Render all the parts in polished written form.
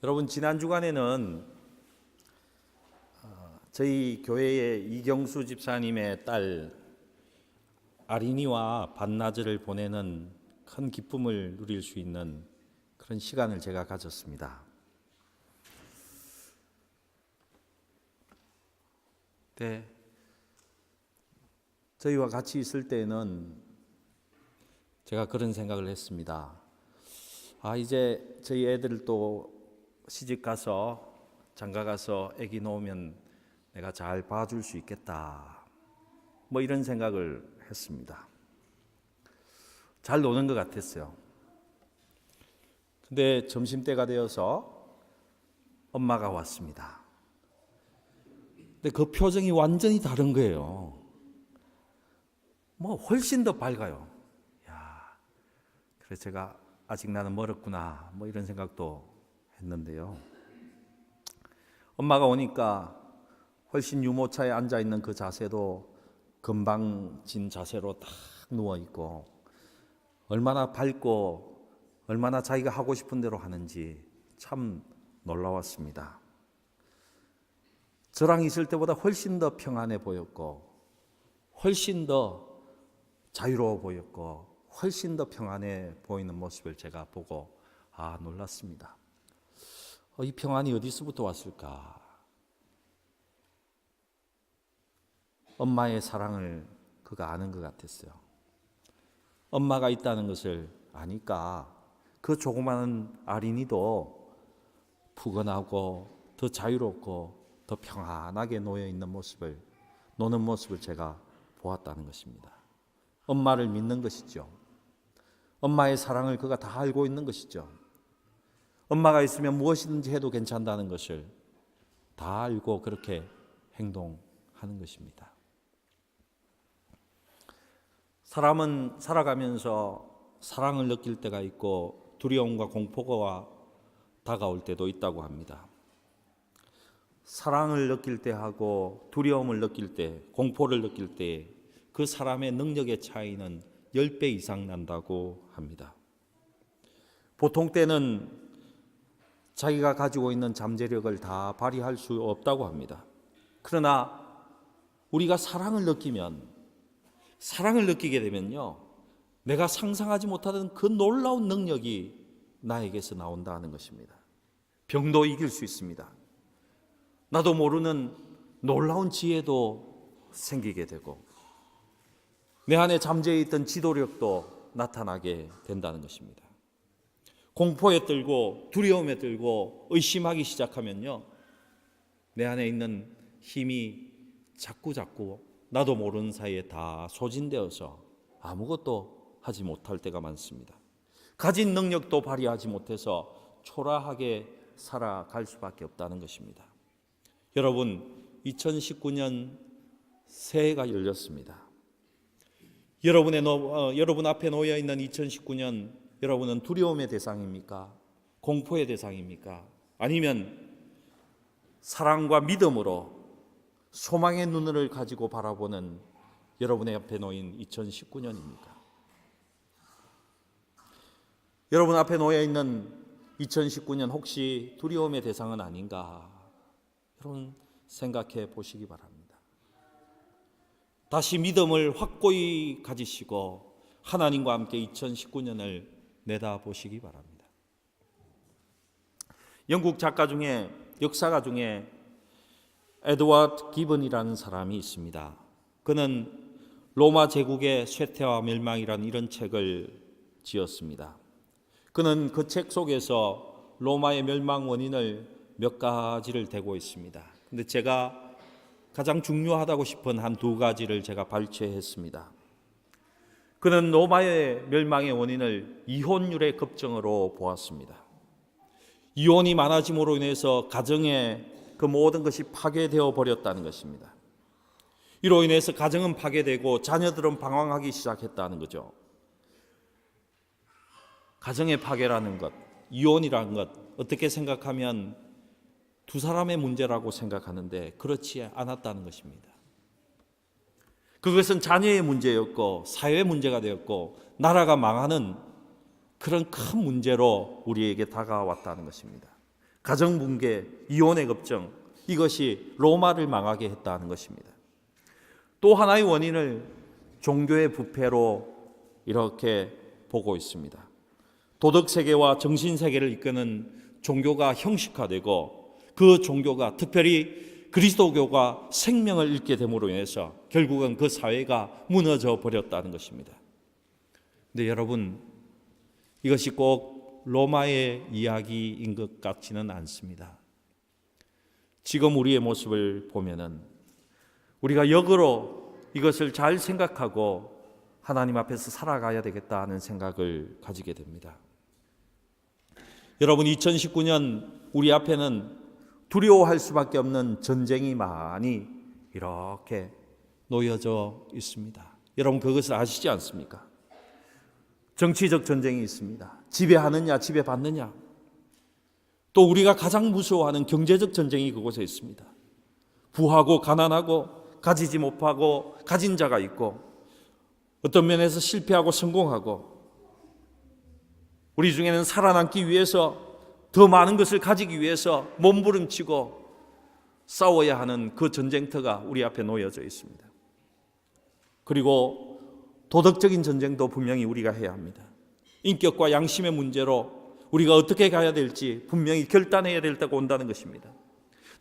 여러분, 지난 주간에는 저희 교회의 이경수 집사님의 딸 아린이와 반나절을 보내는 큰 기쁨을 누릴 수 있는 그런 시간을 제가 가졌습니다. 네, 저희와 같이 있을 때는 제가 그런 생각을 했습니다. 이제 저희 애들 또 시집 가서 장가 가서 아기 놓으면 내가 잘 봐줄 수 있겠다, 이런 생각을 했습니다. 잘 노는 것 같았어요. 근데 점심때가 되어서 엄마가 왔습니다. 근데 그 표정이 완전히 다른 거예요. 훨씬 더 밝아요. 그래서 제가 아직 나는 멀었구나, 이런 생각도 했는데요. 엄마가 오니까 훨씬 유모차에 앉아 있는 그 자세도 건방진 자세로 딱 누워 있고, 얼마나 밝고 얼마나 자기가 하고 싶은 대로 하는지 참 놀라웠습니다. 저랑 있을 때보다 훨씬 더 평안해 보였고, 훨씬 더 자유로워 보였고, 훨씬 더 평안해 보이는 모습을 제가 보고 놀랐습니다. 이 평안이 어디서부터 왔을까? 엄마의 사랑을 그가 아는 것 같았어요. 엄마가 있다는 것을 아니까 그 조그마한 아린이도 푸근하고 더 자유롭고 더 평안하게 노는 모습을 제가 보았다는 것입니다. 엄마를 믿는 것이죠. 엄마의 사랑을 그가 다 알고 있는 것이죠. 엄마가 있으면 무엇이든지 해도 괜찮다는 것을 다 알고 그렇게 행동하는 것입니다. 사람은 살아가면서 사랑을 느낄 때가 있고 두려움과 공포가 다가올 때도 있다고 합니다. 사랑을 느낄 때 하고 두려움을 느낄 때, 공포를 느낄 때 그 사람의 능력의 차이는 10배 이상 난다고 합니다. 보통 때는 자기가 가지고 있는 잠재력을 다 발휘할 수 없다고 합니다. 그러나 우리가 사랑을 느끼게 되면요, 내가 상상하지 못하던 그 놀라운 능력이 나에게서 나온다는 것입니다. 병도 이길 수 있습니다. 나도 모르는 놀라운 지혜도 생기게 되고, 내 안에 잠재해 있던 지도력도 나타나게 된다는 것입니다. 공포에 떨고 두려움에 떨고 의심하기 시작하면요, 내 안에 있는 힘이 자꾸 나도 모르는 사이에 다 소진되어서 아무것도 하지 못할 때가 많습니다. 가진 능력도 발휘하지 못해서 초라하게 살아갈 수밖에 없다는 것입니다. 여러분, 2019년 새해가 열렸습니다. 여러분 앞에 놓여 있는 2019년, 여러분은 두려움의 대상입니까? 공포의 대상입니까? 아니면 사랑과 믿음으로 소망의 눈을 가지고 바라보는 여러분의 앞에 놓인 2019년입니까? 여러분 앞에 놓여 있는 2019년 혹시 두려움의 대상은 아닌가? 여러분 생각해 보시기 바랍니다. 다시 믿음을 확고히 가지시고 하나님과 함께 2019년을 내다보시기 바랍니다. 영국 역사가 중에 에드워드 기번이라는 사람이 있습니다. 그는 로마 제국의 쇠퇴와 멸망이라는 이런 책을 지었습니다. 그는 그 책 속에서 로마의 멸망 원인을 몇 가지를 대고 있습니다. 근데 제가 가장 중요하다고 싶은 한 두 가지를 제가 발췌했습니다. 그는 로마의 멸망의 원인을 이혼율의 급증으로 보았습니다. 이혼이 많아짐으로 인해서 가정의 그 모든 것이 파괴되어 버렸다는 것입니다. 이로 인해서 가정은 파괴되고 자녀들은 방황하기 시작했다는 거죠. 가정의 파괴라는 것, 이혼이라는 것, 어떻게 생각하면 두 사람의 문제라고 생각하는데 그렇지 않았다는 것입니다. 그것은 자녀의 문제였고 사회의 문제가 되었고 나라가 망하는 그런 큰 문제로 우리에게 다가왔다는 것입니다. 가정 붕괴, 이혼의 급증, 이것이 로마를 망하게 했다는 것입니다. 또 하나의 원인을 종교의 부패로 이렇게 보고 있습니다. 도덕 세계와 정신 세계를 이끄는 종교가 형식화되고 그 종교가 특별히 그리스도교가 생명을 잃게 됨으로 인해서 결국은 그 사회가 무너져 버렸다는 것입니다. 근데 여러분, 이것이 꼭 로마의 이야기인 것 같지는 않습니다. 지금 우리의 모습을 보면은 우리가 역으로 이것을 잘 생각하고 하나님 앞에서 살아가야 되겠다 하는 생각을 가지게 됩니다. 여러분, 2019년 우리 앞에는 두려워할 수밖에 없는 전쟁이 많이 이렇게 놓여져 있습니다. 여러분, 그것을 아시지 않습니까? 정치적 전쟁이 있습니다. 지배하느냐 지배받느냐. 또 우리가 가장 무서워하는 경제적 전쟁이 그곳에 있습니다. 부하고 가난하고 가지지 못하고 가진 자가 있고 어떤 면에서 실패하고 성공하고 우리 중에는 살아남기 위해서 더 많은 것을 가지기 위해서 몸부림치고 싸워야 하는 그 전쟁터가 우리 앞에 놓여져 있습니다. 그리고 도덕적인 전쟁도 분명히 우리가 해야 합니다. 인격과 양심의 문제로 우리가 어떻게 가야 될지 분명히 결단해야 될 때가 온다는 것입니다.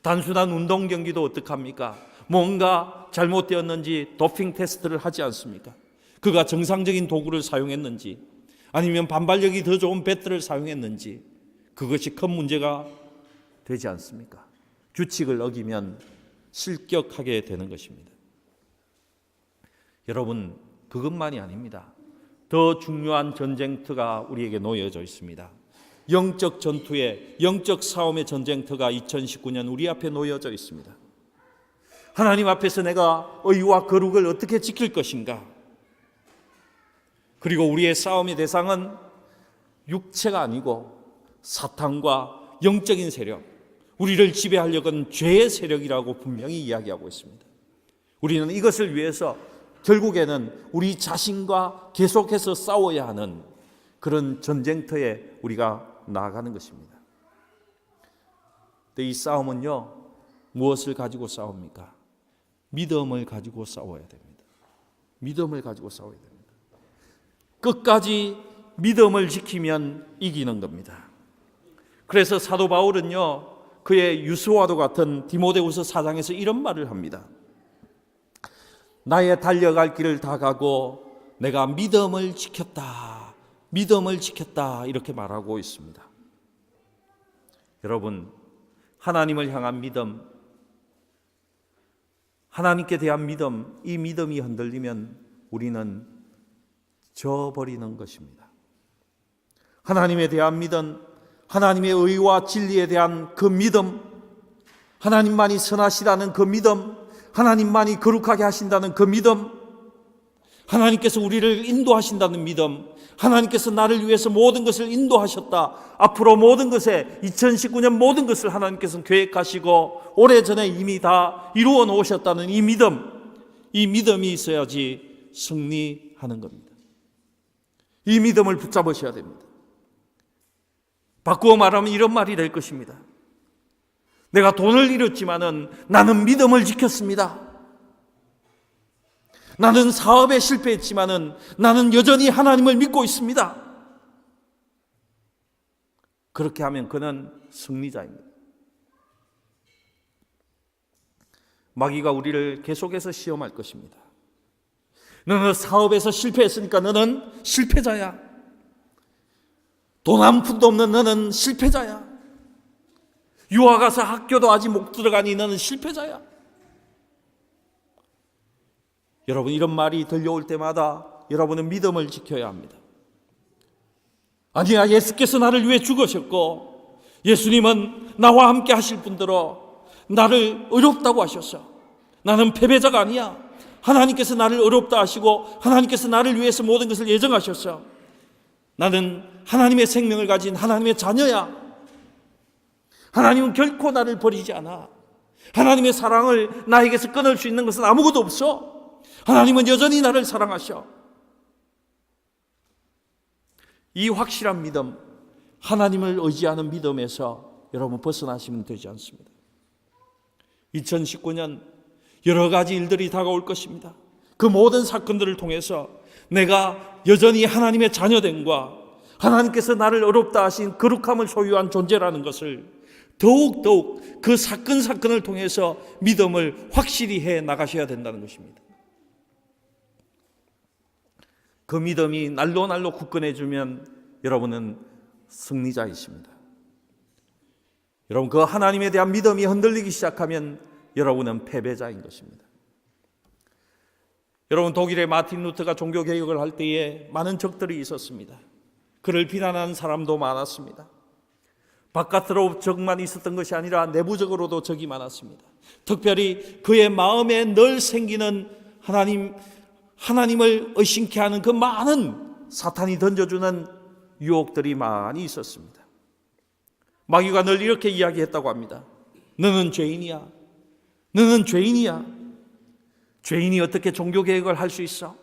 단순한 운동 경기도 어떡합니까? 뭔가 잘못되었는지 도핑 테스트를 하지 않습니까? 그가 정상적인 도구를 사용했는지 아니면 반발력이 더 좋은 배트를 사용했는지 그것이 큰 문제가 되지 않습니까? 규칙을 어기면 실격하게 되는 것입니다. 여러분, 그것만이 아닙니다. 더 중요한 전쟁터가 우리에게 놓여져 있습니다. 영적 전투의, 영적 싸움의 전쟁터가 2019년 우리 앞에 놓여져 있습니다. 하나님 앞에서 내가 의와 거룩을 어떻게 지킬 것인가? 그리고 우리의 싸움의 대상은 육체가 아니고 사탄과 영적인 세력, 우리를 지배하려고 하는 죄의 세력이라고 분명히 이야기하고 있습니다. 우리는 이것을 위해서 결국에는 우리 자신과 계속해서 싸워야 하는 그런 전쟁터에 우리가 나아가는 것입니다. 근데 이 싸움은요, 무엇을 가지고 싸웁니까? 믿음을 가지고 싸워야 됩니다. 믿음을 가지고 싸워야 됩니다. 끝까지 믿음을 지키면 이기는 겁니다. 그래서 사도 바울은요, 그의 유수와도 같은 디모데후서 4장에서 이런 말을 합니다. 나의 달려갈 길을 다 가고 내가 믿음을 지켰다. 믿음을 지켰다. 이렇게 말하고 있습니다. 여러분, 하나님을 향한 믿음, 하나님께 대한 믿음, 이 믿음이 흔들리면 우리는 져버리는 것입니다. 하나님에 대한 믿음, 하나님의 의와 진리에 대한 그 믿음, 하나님만이 선하시다는 그 믿음, 하나님만이 거룩하게 하신다는 그 믿음, 하나님께서 우리를 인도하신다는 믿음, 하나님께서 나를 위해서 모든 것을 인도하셨다. 앞으로 모든 것에 2019년 모든 것을 하나님께서 계획하시고 오래전에 이미 다 이루어 놓으셨다는 이 믿음이 있어야지 승리하는 겁니다. 이 믿음을 붙잡으셔야 됩니다. 바꾸어 말하면 이런 말이 될 것입니다. 내가 돈을 잃었지만은 나는 믿음을 지켰습니다. 나는 사업에 실패했지만은 나는 여전히 하나님을 믿고 있습니다. 그렇게 하면 그는 승리자입니다. 마귀가 우리를 계속해서 시험할 것입니다. 너는 사업에서 실패했으니까 너는 실패자야. 돈 한 푼도 없는 너는 실패자야. 유학 가서 학교도 아직 못 들어가니 너는 실패자야. 여러분, 이런 말이 들려올 때마다 여러분은 믿음을 지켜야 합니다. 아니야, 예수께서 나를 위해 죽으셨고 예수님은 나와 함께 하실 분들로 나를 의롭다고 하셨어. 나는 패배자가 아니야. 하나님께서 나를 의롭다 하시고 하나님께서 나를 위해서 모든 것을 예정하셨어. 나는 하나님의 생명을 가진 하나님의 자녀야. 하나님은 결코 나를 버리지 않아. 하나님의 사랑을 나에게서 끊을 수 있는 것은 아무것도 없어. 하나님은 여전히 나를 사랑하셔. 이 확실한 믿음, 하나님을 의지하는 믿음에서 여러분 벗어나시면 되지 않습니다. 2019년 여러 가지 일들이 다가올 것입니다. 그 모든 사건들을 통해서 내가 여전히 하나님의 자녀됨과 하나님께서 나를 어렵다 하신 거룩함을 소유한 존재라는 것을 더욱더욱 그 사건을 통해서 믿음을 확실히 해 나가셔야 된다는 것입니다. 그 믿음이 날로 날로 굳건해지면 여러분은 승리자이십니다. 여러분, 그 하나님에 대한 믿음이 흔들리기 시작하면 여러분은 패배자인 것입니다. 여러분, 독일의 마틴 루터가 종교개혁을 할 때에 많은 적들이 있었습니다. 그를 비난하는 사람도 많았습니다. 바깥으로 적만 있었던 것이 아니라 내부적으로도 적이 많았습니다. 특별히 그의 마음에 늘 생기는 하나님을 의심케 하는 그 많은 사탄이 던져주는 유혹들이 많이 있었습니다. 마귀가 늘 이렇게 이야기했다고 합니다. 너는 죄인이야. 너는 죄인이야. 죄인이 어떻게 종교개혁을 할 수 있어?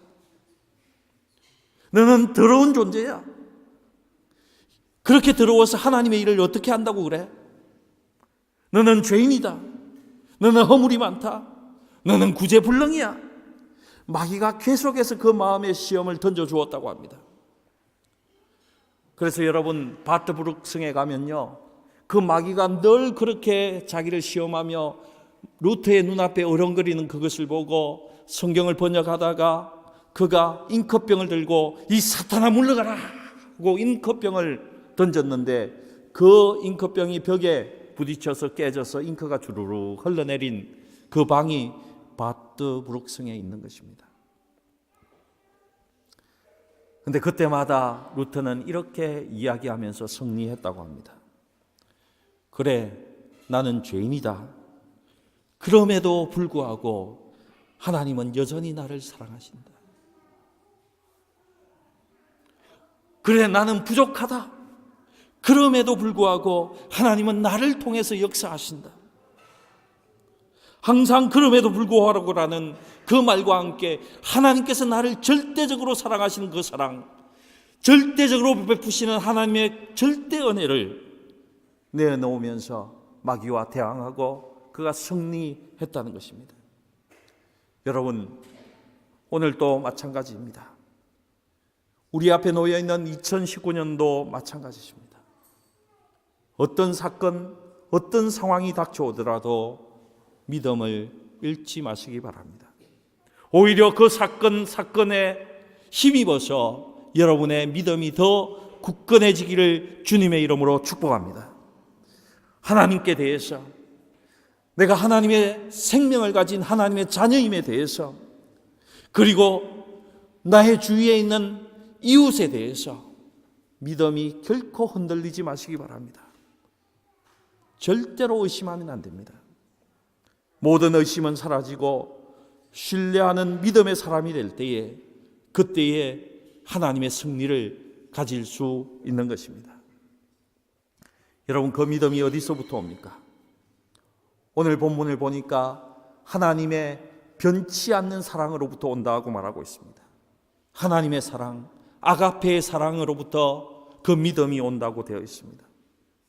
너는 더러운 존재야. 그렇게 더러워서 하나님의 일을 어떻게 한다고 그래? 너는 죄인이다. 너는 허물이 많다. 너는 구제불능이야. 마귀가 계속해서 그 마음의 시험을 던져주었다고 합니다. 그래서 여러분, 바트브룩성에 가면요, 그 마귀가 늘 그렇게 자기를 시험하며 루터의 눈앞에 어렁거리는 그것을 보고 성경을 번역하다가 그가 잉크병을 들고 이 사탄아 물러가라 하고 잉크병을 던졌는데 그 잉크병이 벽에 부딪혀서 깨져서 잉크가 주르륵 흘러내린 그 방이 바트브룩성에 있는 것입니다. 그런데 그때마다 루터는 이렇게 이야기하면서 승리했다고 합니다. 그래, 나는 죄인이다. 그럼에도 불구하고 하나님은 여전히 나를 사랑하신다. 그래, 나는 부족하다. 그럼에도 불구하고 하나님은 나를 통해서 역사하신다. 항상 그럼에도 불구하고라는 그 말과 함께 하나님께서 나를 절대적으로 사랑하시는 그 사랑, 절대적으로 베푸시는 하나님의 절대 은혜를 내어놓으면서 마귀와 대항하고 그가 승리했다는 것입니다. 여러분, 오늘도 마찬가지입니다. 우리 앞에 놓여있는 2019년도 마찬가지입니다. 어떤 사건, 어떤 상황이 닥쳐오더라도 믿음을 잃지 마시기 바랍니다. 오히려 그 사건에 힘입어서 여러분의 믿음이 더 굳건해지기를 주님의 이름으로 축복합니다. 하나님께 대해서, 내가 하나님의 생명을 가진 하나님의 자녀임에 대해서, 그리고 나의 주위에 있는 이웃에 대해서 믿음이 결코 흔들리지 마시기 바랍니다. 절대로 의심하면 안 됩니다. 모든 의심은 사라지고 신뢰하는 믿음의 사람이 될 때에, 그때에 하나님의 승리를 가질 수 있는 것입니다. 여러분, 그 믿음이 어디서부터 옵니까? 오늘 본문을 보니까 하나님의 변치 않는 사랑으로부터 온다고 말하고 있습니다. 하나님의 사랑, 아가페의 사랑으로부터 그 믿음이 온다고 되어 있습니다.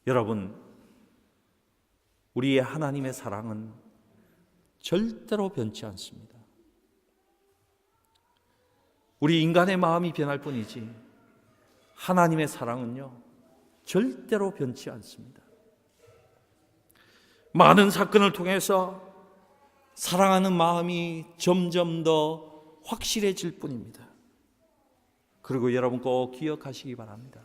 여러분, 우리의 하나님의 사랑은 절대로 변치 않습니다. 우리 인간의 마음이 변할 뿐이지 하나님의 사랑은요, 절대로 변치 않습니다. 많은 사건을 통해서 사랑하는 마음이 점점 더 확실해질 뿐입니다. 그리고 여러분 꼭 기억하시기 바랍니다.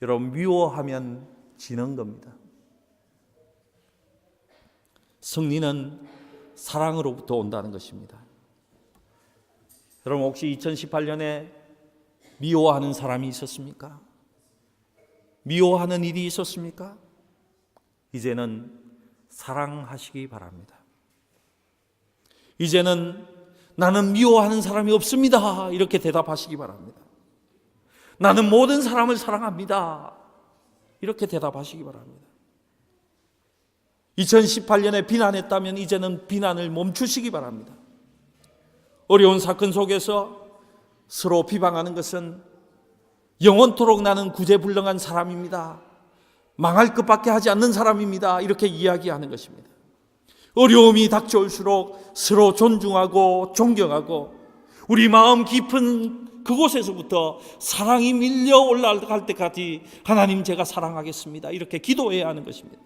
여러분, 미워하면 지는 겁니다. 승리는 사랑으로부터 온다는 것입니다. 여러분, 혹시 2018년에 미워하는 사람이 있었습니까? 미워하는 일이 있었습니까? 이제는 사랑하시기 바랍니다. 이제는 나는 미워하는 사람이 없습니다, 이렇게 대답하시기 바랍니다. 나는 모든 사람을 사랑합니다, 이렇게 대답하시기 바랍니다. 2018년에 비난했다면 이제는 비난을 멈추시기 바랍니다. 어려운 사건 속에서 서로 비방하는 것은 영원토록 나는 구제불능한 사람입니다, 망할 것밖에 하지 않는 사람입니다. 이렇게 이야기하는 것입니다. 어려움이 닥쳐올수록 서로 존중하고 존경하고 우리 마음 깊은 그곳에서부터 사랑이 밀려 올라갈 때까지 하나님 제가 사랑하겠습니다. 이렇게 기도해야 하는 것입니다.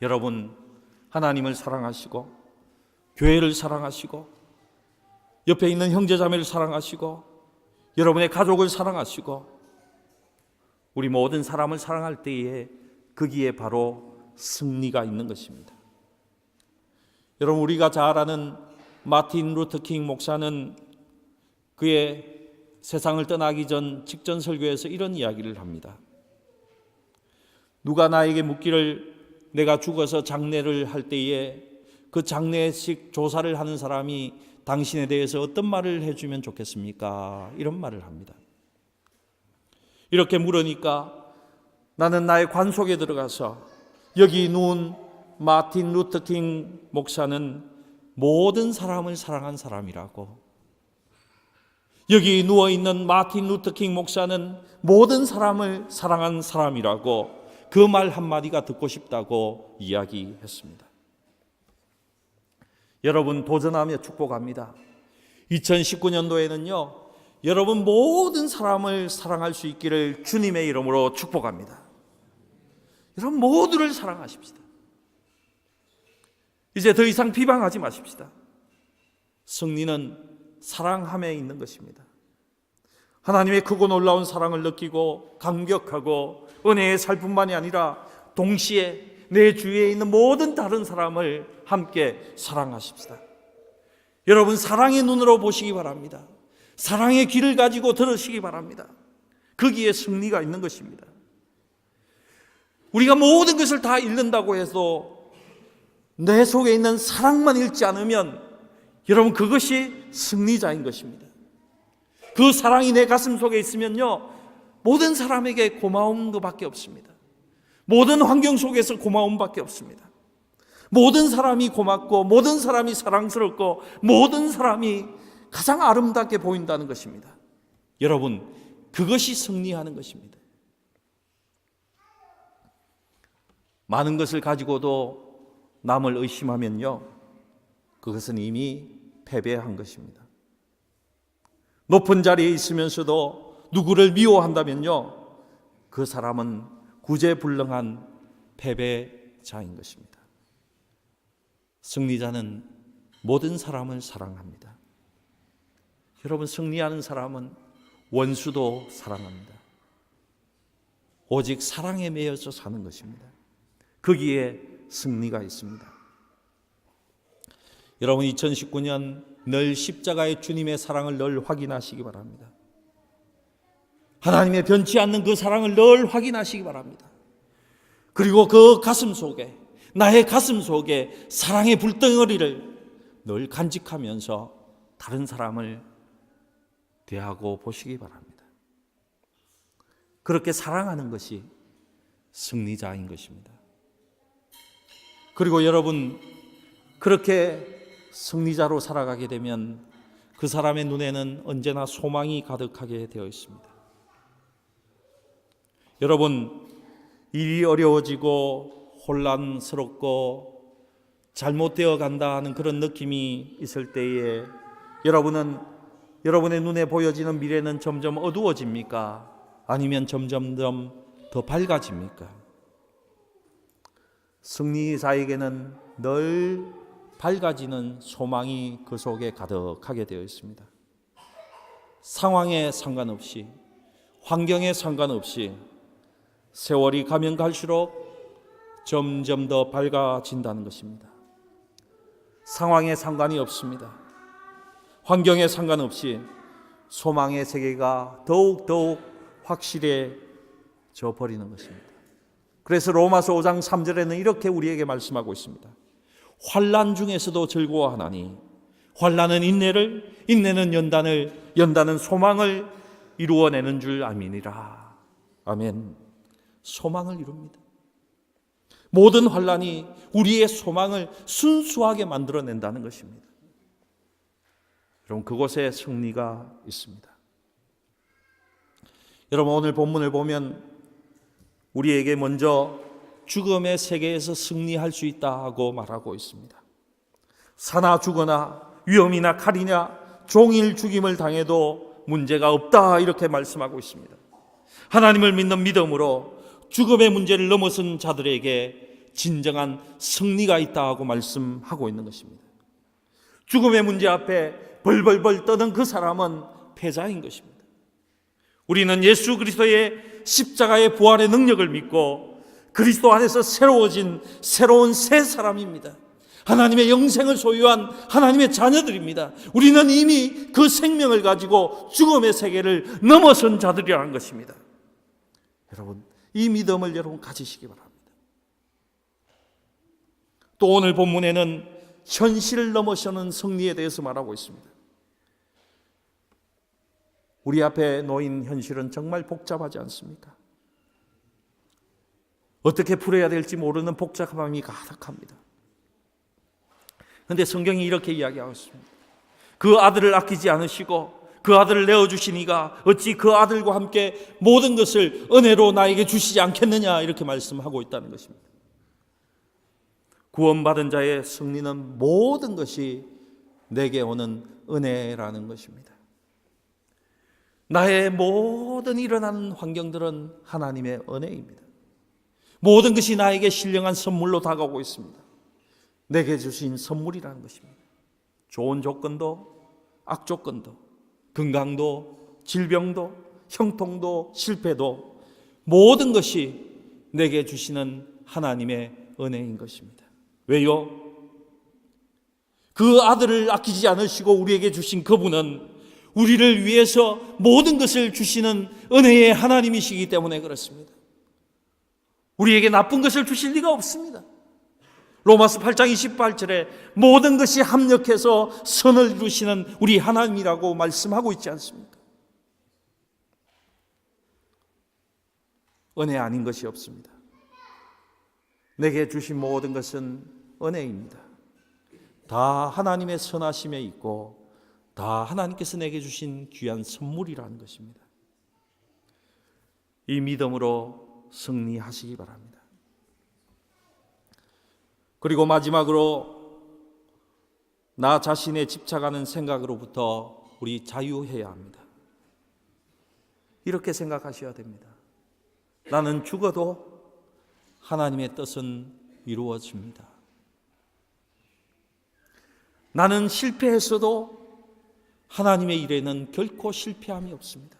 여러분, 하나님을 사랑하시고 교회를 사랑하시고 옆에 있는 형제자매를 사랑하시고 여러분의 가족을 사랑하시고 우리 모든 사람을 사랑할 때에 거기에 바로 승리가 있는 것입니다. 여러분, 우리가 잘 아는 마틴 루터 킹 목사는 그의 세상을 떠나기 전 직전 설교에서 이런 이야기를 합니다. 누가 나에게 묻기를 내가 죽어서 장례를 할 때에 그 장례식 조사를 하는 사람이 당신에 대해서 어떤 말을 해주면 좋겠습니까? 이런 말을 합니다. 이렇게 물으니까 나는 나의 관 속에 들어가서 여기 누운 마틴 루터 킹 목사는 모든 사람을 사랑한 사람이라고, 여기 누워있는 마틴 루터 킹 목사는 모든 사람을 사랑한 사람이라고 그 말 한마디가 듣고 싶다고 이야기했습니다. 여러분, 도전하며 축복합니다. 2019년도에는요 여러분 모든 사람을 사랑할 수 있기를 주님의 이름으로 축복합니다. 여러분 모두를 사랑하십시다. 이제 더 이상 비방하지 마십시다. 승리는 사랑함에 있는 것입니다. 하나님의 크고 놀라운 사랑을 느끼고 감격하고 은혜에 살 뿐만이 아니라 동시에 내 주위에 있는 모든 다른 사람을 함께 사랑하십시다. 여러분 사랑의 눈으로 보시기 바랍니다. 사랑의 귀를 가지고 들으시기 바랍니다. 거기에 승리가 있는 것입니다. 우리가 모든 것을 다 잃는다고 해도 내 속에 있는 사랑만 잃지 않으면 여러분 그것이 승리자인 것입니다. 그 사랑이 내 가슴 속에 있으면요 모든 사람에게 고마운 것밖에 없습니다. 모든 환경 속에서 고마움밖에 없습니다. 모든 사람이 고맙고 모든 사람이 사랑스럽고 모든 사람이 가장 아름답게 보인다는 것입니다. 여러분 그것이 승리하는 것입니다. 많은 것을 가지고도 남을 의심하면요 그것은 이미 패배한 것입니다. 높은 자리에 있으면서도 누구를 미워한다면요 그 사람은 구제불능한 패배자인 것입니다. 승리자는 모든 사람을 사랑합니다. 여러분 승리하는 사람은 원수도 사랑합니다. 오직 사랑에 매여서 사는 것입니다. 거기에 승리가 있습니다. 여러분 2019년 늘 십자가의 주님의 사랑을 늘 확인하시기 바랍니다. 하나님의 변치 않는 그 사랑을 늘 확인하시기 바랍니다. 그리고 그 가슴 속에 나의 가슴 속에 사랑의 불덩어리를 늘 간직하면서 다른 사람을 대하고 보시기 바랍니다. 그렇게 사랑하는 것이 승리자인 것입니다. 그리고 여러분 그렇게 승리자로 살아가게 되면 그 사람의 눈에는 언제나 소망이 가득하게 되어 있습니다. 여러분 일이 어려워지고 혼란스럽고 잘못되어 간다 하는 그런 느낌이 있을 때에 여러분은 여러분의 눈에 보여지는 미래는 점점 어두워집니까? 아니면 점점 더 밝아집니까? 승리자에게는 늘 밝아지는 소망이 그 속에 가득하게 되어 있습니다. 상황에 상관없이 환경에 상관없이 세월이 가면 갈수록 점점 더 밝아진다는 것입니다. 상황에 상관이 없습니다. 환경에 상관없이 소망의 세계가 더욱 확실해져 버리는 것입니다. 그래서 로마서 5장 3절에는 이렇게 우리에게 말씀하고 있습니다. 환난 중에서도 즐거워하나니 환난은 인내를, 인내는 연단을, 연단은 소망을 이루어내는 줄 아미니라. 아멘. 소망을 이룹니다. 모든 환난이 우리의 소망을 순수하게 만들어낸다는 것입니다. 여러분 그곳에 승리가 있습니다. 여러분 오늘 본문을 보면 우리에게 먼저 죽음의 세계에서 승리할 수 있다고 말하고 있습니다. 사나 죽거나 위험이나 칼이냐 종일 죽임을 당해도 문제가 없다, 이렇게 말씀하고 있습니다. 하나님을 믿는 믿음으로 죽음의 문제를 넘어선 자들에게 진정한 승리가 있다고 말씀하고 있는 것입니다. 죽음의 문제 앞에 벌벌벌 떠는 그 사람은 패자인 것입니다. 우리는 예수 그리스도의 십자가의 부활의 능력을 믿고 그리스도 안에서 새로워진 새로운 새 사람입니다. 하나님의 영생을 소유한 하나님의 자녀들입니다. 우리는 이미 그 생명을 가지고 죽음의 세계를 넘어선 자들이라는 것입니다. 여러분, 이 믿음을 여러분 가지시기 바랍니다. 또 오늘 본문에는 현실을 넘어서는 승리에 대해서 말하고 있습니다. 우리 앞에 놓인 현실은 정말 복잡하지 않습니까? 어떻게 풀어야 될지 모르는 복잡함이 가득합니다. 그런데 성경이 이렇게 이야기하고 있습니다. 그 아들을 아끼지 않으시고 그 아들을 내어주신 이가 어찌 그 아들과 함께 모든 것을 은혜로 나에게 주시지 않겠느냐, 이렇게 말씀하고 있다는 것입니다. 구원받은 자의 승리는 모든 것이 내게 오는 은혜라는 것입니다. 나의 모든 일어나는 환경들은 하나님의 은혜입니다. 모든 것이 나에게 신령한 선물로 다가오고 있습니다. 내게 주신 선물이라는 것입니다. 좋은 조건도 악조건도 건강도 질병도 형통도 실패도 모든 것이 내게 주시는 하나님의 은혜인 것입니다. 왜요? 그 아들을 아끼지 않으시고 우리에게 주신 그분은 우리를 위해서 모든 것을 주시는 은혜의 하나님이시기 때문에 그렇습니다. 우리에게 나쁜 것을 주실 리가 없습니다. 로마서 8장 28절에 모든 것이 합력해서 선을 이루시는 우리 하나님이라고 말씀하고 있지 않습니까? 은혜 아닌 것이 없습니다. 내게 주신 모든 것은 은혜입니다. 다 하나님의 선하심에 있고 다 하나님께서 내게 주신 귀한 선물이라는 것입니다. 이 믿음으로 승리하시기 바랍니다. 그리고 마지막으로 나 자신에 집착하는 생각으로부터 우리 자유해야 합니다. 이렇게 생각하셔야 됩니다. 나는 죽어도 하나님의 뜻은 이루어집니다. 나는 실패했어도 하나님의 일에는 결코 실패함이 없습니다.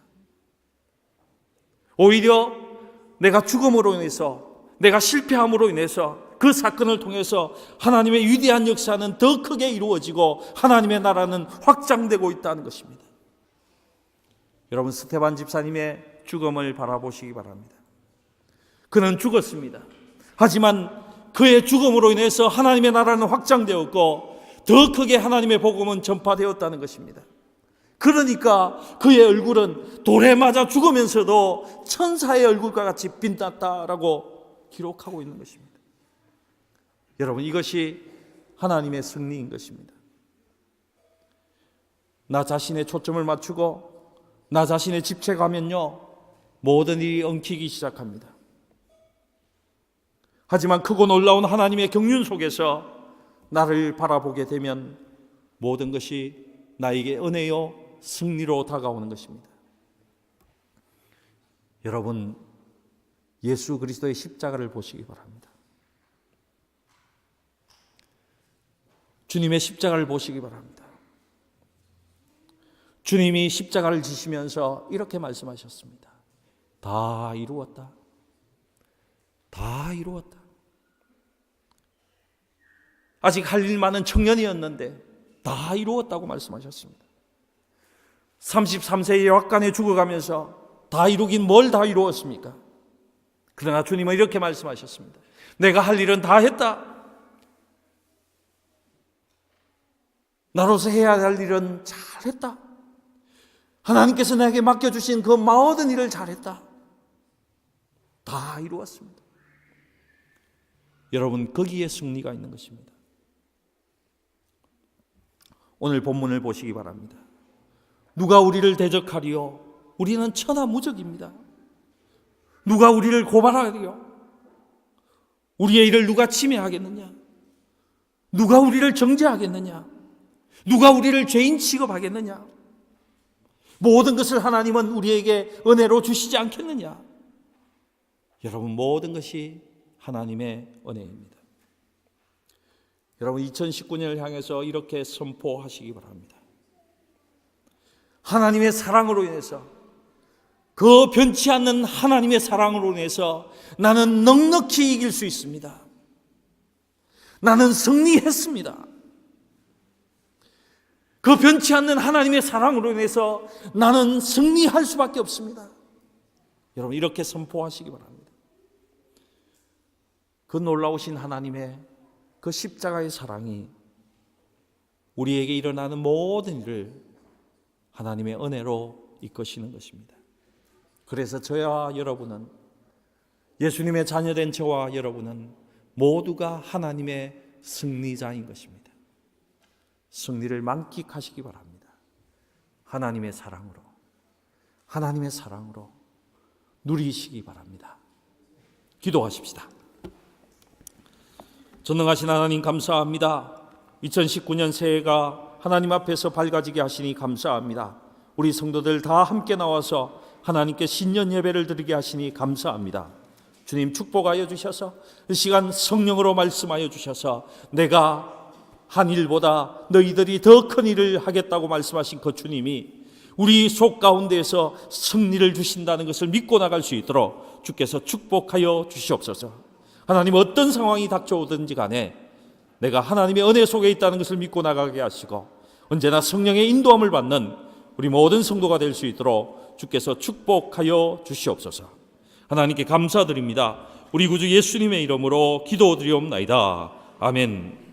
오히려 내가 죽음으로 인해서, 내가 실패함으로 인해서 그 사건을 통해서 하나님의 위대한 역사는 더 크게 이루어지고 하나님의 나라는 확장되고 있다는 것입니다. 여러분, 스테반 집사님의 죽음을 바라보시기 바랍니다. 그는 죽었습니다. 하지만 그의 죽음으로 인해서 하나님의 나라는 확장되었고 더 크게 하나님의 복음은 전파되었다는 것입니다. 그러니까 그의 얼굴은 돌에 맞아 죽으면서도 천사의 얼굴과 같이 빛났다라고 기록하고 있는 것입니다. 여러분, 이것이 하나님의 승리인 것입니다. 나 자신의 초점을 맞추고 나 자신의 집착하면요, 모든 일이 엉키기 시작합니다. 하지만 크고 놀라운 하나님의 경륜 속에서 나를 바라보게 되면 모든 것이 나에게 은혜요 승리로 다가오는 것입니다. 여러분, 예수 그리스도의 십자가를 보시기 바랍니다. 주님의 십자가를 보시기 바랍니다. 주님이 십자가를 지시면서 이렇게 말씀하셨습니다. 다 이루었다. 다 이루었다. 아직 할 일 많은 청년이었는데 다 이루었다고 말씀하셨습니다. 33세의 약간에 죽어가면서 다 이루긴 뭘 다 이루었습니까? 그러나 주님은 이렇게 말씀하셨습니다. 내가 할 일은 다 했다. 나로서 해야 할 일은 잘했다. 하나님께서 내게 맡겨주신 그 모든 일을 잘했다. 다 이루었습니다. 여러분, 거기에 승리가 있는 것입니다. 오늘 본문을 보시기 바랍니다. 누가 우리를 대적하리요? 우리는 천하무적입니다. 누가 우리를 고발하리요? 우리의 일을 누가 침해하겠느냐? 누가 우리를 정죄하겠느냐? 누가 우리를 죄인 취급하겠느냐? 모든 것을 하나님은 우리에게 은혜로 주시지 않겠느냐? 여러분, 모든 것이 하나님의 은혜입니다. 여러분, 2019년을 향해서 이렇게 선포하시기 바랍니다. 하나님의 사랑으로 인해서, 그 변치 않는 하나님의 사랑으로 인해서 나는 넉넉히 이길 수 있습니다. 나는 승리했습니다. 그 변치 않는 하나님의 사랑으로 인해서 나는 승리할 수밖에 없습니다. 여러분, 이렇게 선포하시기 바랍니다. 그 놀라우신 하나님의 그 십자가의 사랑이 우리에게 일어나는 모든 일을 하나님의 은혜로 이끄시는 것입니다. 그래서 저와 여러분은, 예수님의 자녀된 저와 여러분은 모두가 하나님의 승리자인 것입니다. 승리를 만끽하시기 바랍니다. 하나님의 사랑으로 누리시기 바랍니다. 기도하십시다. 전능하신 하나님, 감사합니다. 2019년 새해가 하나님 앞에서 밝아지게 하시니 감사합니다. 우리 성도들 다 함께 나와서 하나님께 신년 예배를 드리게 하시니 감사합니다. 주님, 축복하여 주셔서 이 시간 성령으로 말씀하여 주셔서 내가 한 일보다 너희들이 더 큰 일을 하겠다고 말씀하신 그 주님이 우리 속 가운데에서 승리를 주신다는 것을 믿고 나갈 수 있도록 주께서 축복하여 주시옵소서. 하나님, 어떤 상황이 닥쳐오든지 간에 내가 하나님의 은혜 속에 있다는 것을 믿고 나가게 하시고 언제나 성령의 인도함을 받는 우리 모든 성도가 될 수 있도록 주께서 축복하여 주시옵소서. 하나님께 감사드립니다. 우리 구주 예수님의 이름으로 기도드리옵나이다. 아멘.